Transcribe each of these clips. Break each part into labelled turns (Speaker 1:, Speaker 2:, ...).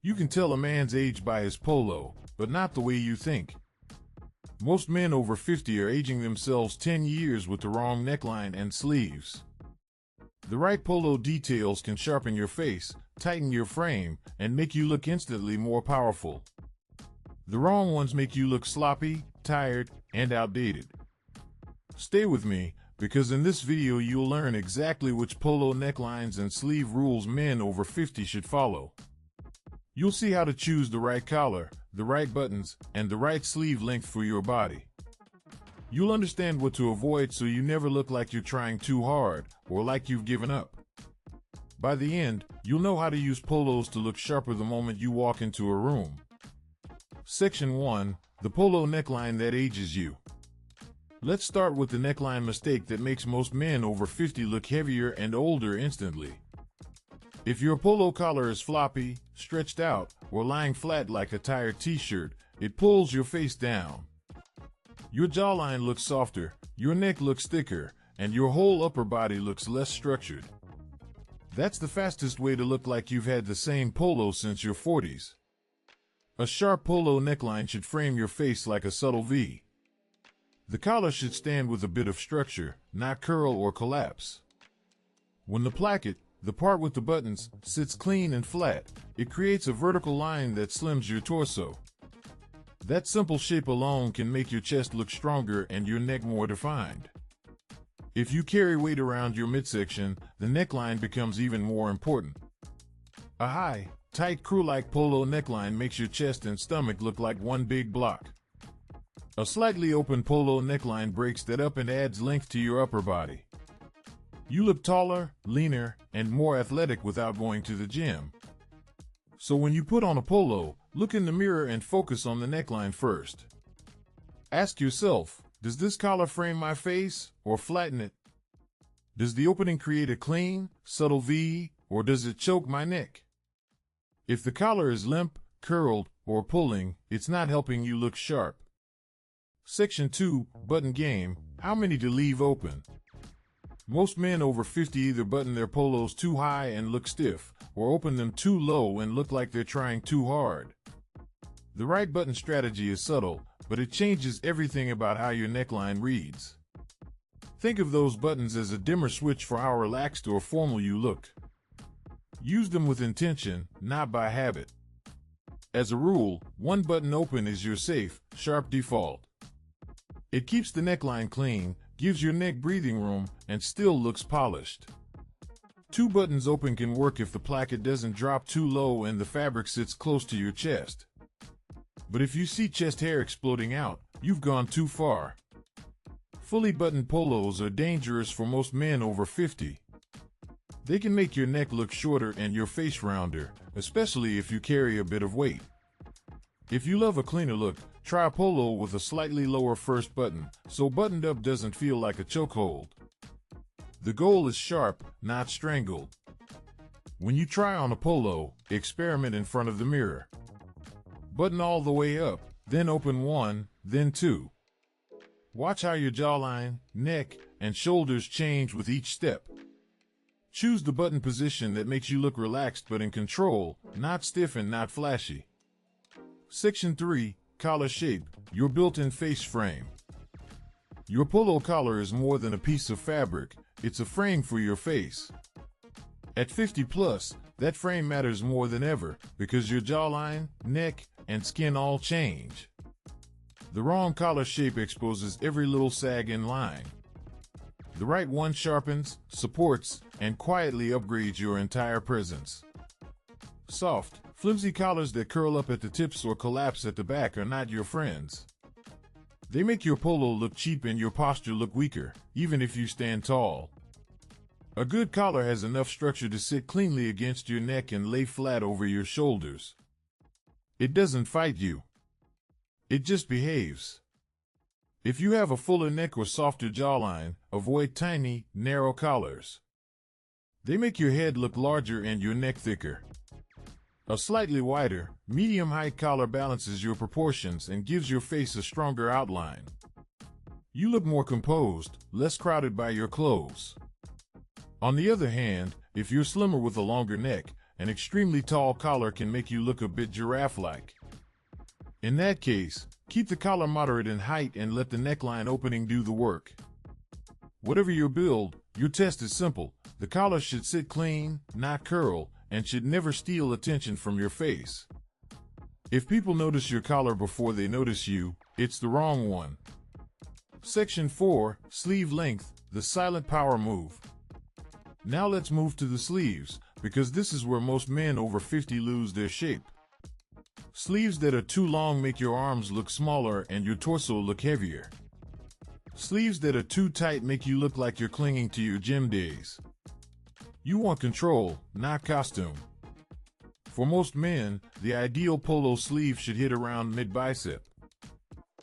Speaker 1: You can tell a man's age by his polo, but not the way you think. Most men over 50 are aging themselves 10 years with the wrong neckline and sleeves. The right polo details can sharpen your face, tighten your frame, and make you look instantly more powerful. The wrong ones make you look sloppy, tired, and outdated. Stay with me, because in this video you'll learn exactly which polo necklines and sleeve rules men over 50 should follow. You'll see how to choose the right collar, the right buttons, and the right sleeve length for your body. You'll understand what to avoid so you never look like you're trying too hard or like you've given up. By the end, you'll know how to use polos to look sharper the moment you walk into a room. Section 1. The polo neckline that ages you. Let's start with the neckline mistake that makes most men over 50 look heavier and older instantly. If your polo collar is floppy, stretched out, or lying flat like a tired t-shirt, it pulls your face down. Your jawline looks softer, your neck looks thicker, and your whole upper body looks less structured. That's the fastest way to look like you've had the same polo since your 40s. A sharp polo neckline should frame your face like a subtle V. The collar should stand with a bit of structure, not curl or collapse. When the placket, the part with the buttons, sits clean and flat, it creates a vertical line that slims your torso. That simple shape alone can make your chest look stronger and your neck more defined. If you carry weight around your midsection, the neckline becomes even more important. A high, tight crew-like polo neckline makes your chest and stomach look like one big block. A slightly open polo neckline breaks that up and adds length to your upper body. You look taller, leaner, and more athletic without going to the gym. So when you put on a polo, look in the mirror and focus on the neckline first. Ask yourself, does this collar frame my face or flatten it? Does the opening create a clean, subtle V, or does it choke my neck? If the collar is limp, curled, or pulling, it's not helping you look sharp. Section 2. Button game. How many to leave open? Most men over 50 either button their polos too high and look stiff, or open them too low and look like they're trying too hard. The right button strategy is subtle, but it changes everything about how your neckline reads. Think of those buttons as a dimmer switch for how relaxed or formal you look. Use them with intention, not by habit. As a rule, one button open is your safe, sharp default. It keeps the neckline clean, gives your neck breathing room, and still looks polished. Two buttons open can work if the placket doesn't drop too low and the fabric sits close to your chest. But if you see chest hair exploding out, you've gone too far. Fully buttoned polos are dangerous for most men over 50. They can make your neck look shorter and your face rounder, especially if you carry a bit of weight. If you love a cleaner look, try a polo with a slightly lower first button, so buttoned up doesn't feel like a chokehold. The goal is sharp, not strangled. When you try on a polo, experiment in front of the mirror. Button all the way up, then open one, then two. Watch how your jawline, neck, and shoulders change with each step. Choose the button position that makes you look relaxed but in control, not stiff and not flashy. Section 3. Collar shape, your built-in face frame. Your polo collar is more than a piece of fabric, it's a frame for your face. At 50 plus, that frame matters more than ever because your jawline, neck, and skin all change. The wrong collar shape exposes every little sag in line. The right one sharpens, supports, and quietly upgrades your entire presence. Soft, flimsy collars that curl up at the tips or collapse at the back are not your friends. They make your polo look cheap and your posture look weaker, even if you stand tall. A good collar has enough structure to sit cleanly against your neck and lay flat over your shoulders. It doesn't fight you. It just behaves. If you have a fuller neck or softer jawline, avoid tiny, narrow collars. They make your head look larger and your neck thicker. A slightly wider, medium-height collar balances your proportions and gives your face a stronger outline. You look more composed, less crowded by your clothes. On the other hand, if you're slimmer with a longer neck, an extremely tall collar can make you look a bit giraffe-like. In that case, keep the collar moderate in height and let the neckline opening do the work. Whatever your build, your test is simple. The collar should sit clean, not curl, and should never steal attention from your face. If people notice your collar before they notice you, it's the wrong one. Section 4, Sleeve Length, the silent power move. Now let's move to the sleeves, because this is where most men over 50 lose their shape. Sleeves that are too long make your arms look smaller and your torso look heavier. Sleeves that are too tight make you look like you're clinging to your gym days. You want control, not costume. For most men, the ideal polo sleeve should hit around mid-bicep.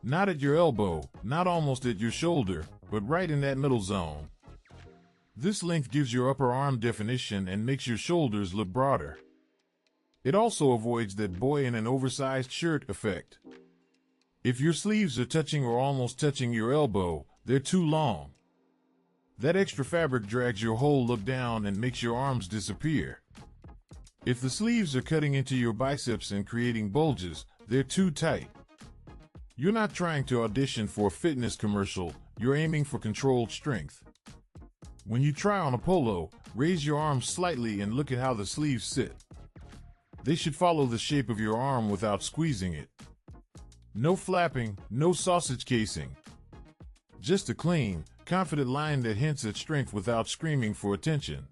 Speaker 1: Not at your elbow, not almost at your shoulder, but right in that middle zone. This length gives your upper arm definition and makes your shoulders look broader. It also avoids that boy in an oversized shirt effect. If your sleeves are touching or almost touching your elbow, they're too long. That extra fabric drags your whole look down and makes your arms disappear. If the sleeves are cutting into your biceps and creating bulges, they're too tight. You're not trying to audition for a fitness commercial, you're aiming for controlled strength. When you try on a polo, raise your arms slightly and look at how the sleeves sit. They should follow the shape of your arm without squeezing it. No flapping, no sausage casing. Just a clean, confident line that hints at strength without screaming for attention.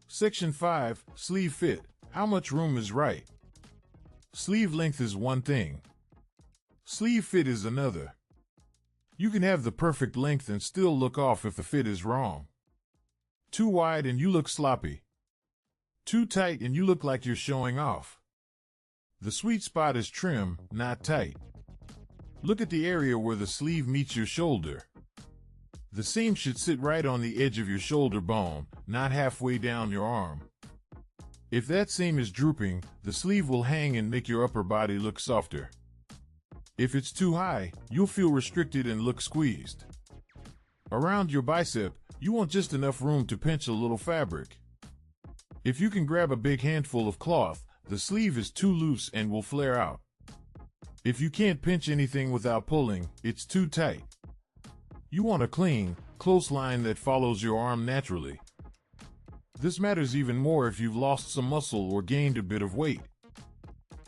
Speaker 1: Section 5, Sleeve Fit. How much room is right? Sleeve length is one thing. Sleeve fit is another. You can have the perfect length and still look off if the fit is wrong. Too wide and you look sloppy. Too tight and you look like you're showing off. The sweet spot is trim, not tight. Look at the area where the sleeve meets your shoulder. The seam should sit right on the edge of your shoulder bone, not halfway down your arm. If that seam is drooping, the sleeve will hang and make your upper body look softer. If it's too high, you'll feel restricted and look squeezed. Around your bicep, you want just enough room to pinch a little fabric. If you can grab a big handful of cloth, the sleeve is too loose and will flare out. If you can't pinch anything without pulling, it's too tight. You want a clean, close line that follows your arm naturally. This matters even more if you've lost some muscle or gained a bit of weight.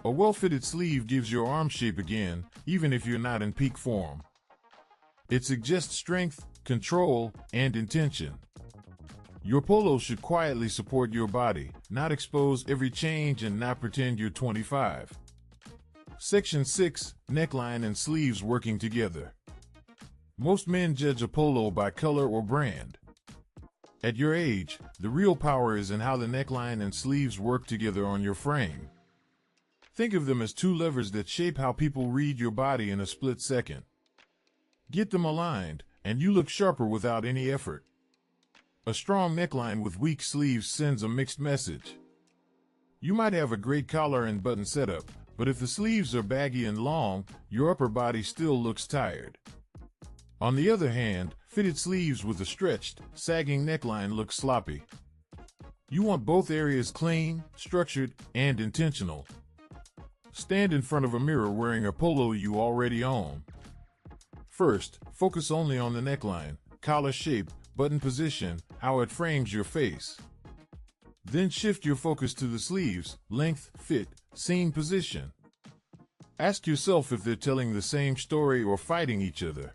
Speaker 1: A well-fitted sleeve gives your arm shape again, even if you're not in peak form. It suggests strength, control, and intention. Your polo should quietly support your body, not expose every change and not pretend you're 25. Section 6, Neckline and sleeves working together. Most men judge a polo by color or brand. At your age, the real power is in how the neckline and sleeves work together on your frame. Think of them as two levers that shape how people read your body in a split second. Get them aligned, and you look sharper without any effort. A strong neckline with weak sleeves sends a mixed message. You might have a great collar and button setup, but if the sleeves are baggy and long, your upper body still looks tired. On the other hand, fitted sleeves with a stretched, sagging neckline look sloppy. You want both areas clean, structured, and intentional. Stand in front of a mirror wearing a polo you already own. First, focus only on the neckline, collar shape, button position, how it frames your face. Then shift your focus to the sleeves, length, fit, seam position. Ask yourself if they're telling the same story or fighting each other.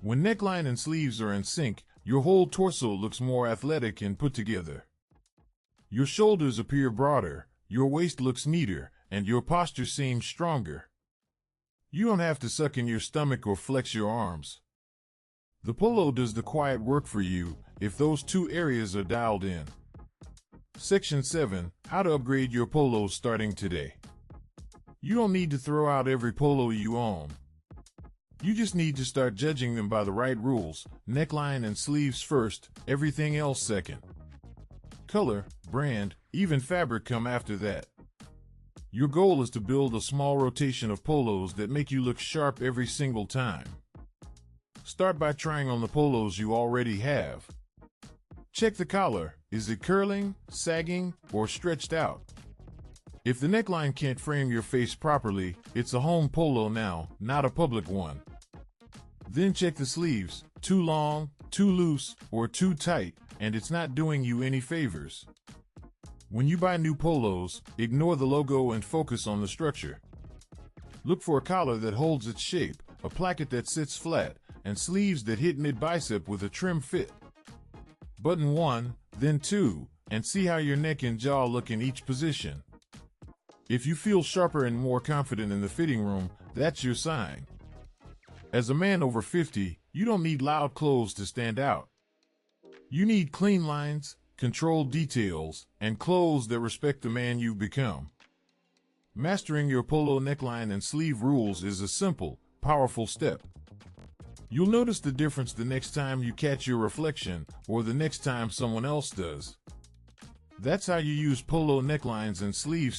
Speaker 1: When neckline and sleeves are in sync, your whole torso looks more athletic and put together. Your shoulders appear broader, your waist looks neater, and your posture seems stronger. You don't have to suck in your stomach or flex your arms. The polo does the quiet work for you if those two areas are dialed in. Section 7, How to upgrade your polos starting today. You don't need to throw out every polo you own. You just need to start judging them by the right rules, neckline and sleeves first, everything else second. Color, brand, even fabric come after that. Your goal is to build a small rotation of polos that make you look sharp every single time. Start by trying on the polos you already have. Check the collar, Is it curling, sagging, or stretched out? If the neckline can't frame your face properly, it's a home polo now, not a public one. Then check the sleeves, too long, too loose, or too tight, and it's not doing you any favors. When you buy new polos, ignore the logo and focus on the structure. Look for a collar that holds its shape, a placket that sits flat, and sleeves that hit mid-bicep with a trim fit. Button 1, then 2, and see how your neck and jaw look in each position. If you feel sharper and more confident in the fitting room, that's your sign. As a man over 50, you don't need loud clothes to stand out. You need clean lines, controlled details, and clothes that respect the man you've become. Mastering your polo neckline and sleeve rules is a simple, powerful step. You'll notice the difference the next time you catch your reflection or the next time someone else does. That's how you use polo necklines and sleeves